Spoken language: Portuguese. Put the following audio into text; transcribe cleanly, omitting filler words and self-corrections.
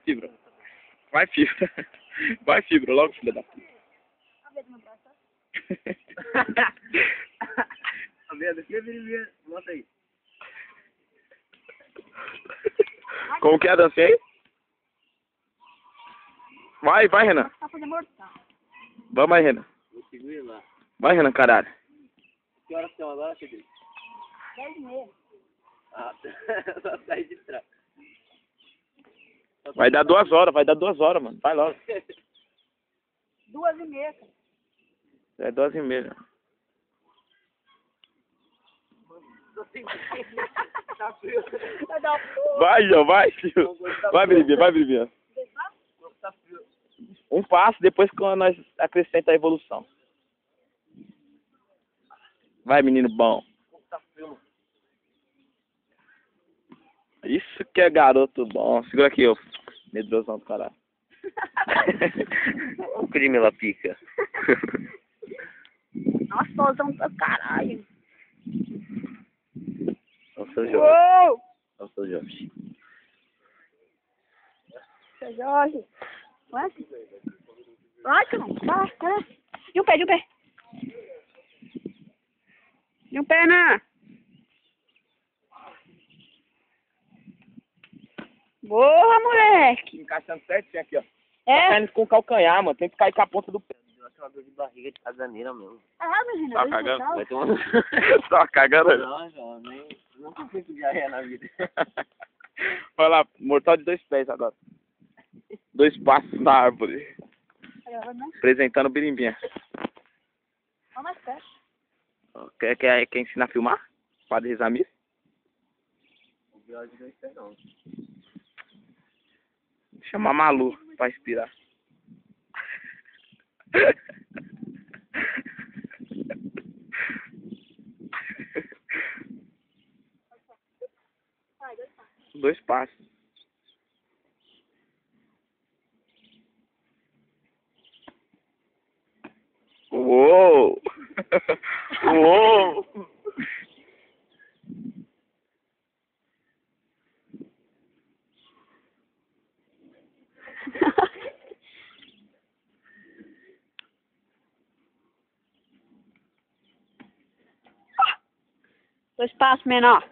fibra. Vai, fibra. Vai, fibra, logo, filha da puta. A merda, que brilhinha. Bota aí. Como que é a dancinha aí? Vai, vai, Renan. Tá fazendo mortal. Vamos aí, Renan. Vou seguir lá. Vai, Renan, caralho. Que horas são agora, Pedro? 10h30. Ah, só sair de trás. Vai dar 2 horas, mano. Vai logo. 2h30, cara. É 2h30. Tá frio. Vai dar Vai, João, vai, filho. Vai, Biribinha, vai, Biribinha. Tá frio. Um passo, depois que nós acrescenta a evolução. Vai, menino bom. Tá frio, mano. Isso que é garoto bom. Segura aqui, ô. Medrosão do caralho. O crime ela pica. Nossa, solzão do caralho. Nossa, Jorge. Uou! Nossa, Jorge. Seu Jorge. Vai. Vai, cara. Vai, vai. E o pé, e o pé. E o pé, né? Boa, moleque. Encaixando certinho aqui, ó. É? Caindo com o calcanhar, mano. Tem que cair com a ponta do pé. Deu uma dor de barriga de caganeira mesmo. Ah, menina. Tá cagando? Vai tomar... Tá cagando? Não, João, nem... Nunca fui com diarreia na vida. Vai lá, mortal de 2 pés agora. 2 passos na árvore. Apresentando o Birimbinha. Olha mais perto. Quer ensinar a filmar? Padre Rezamir? O biólogo não está não. Chama a Malu pra inspirar. Vai, 2 passos. Uou! Uou! Dois passos menor.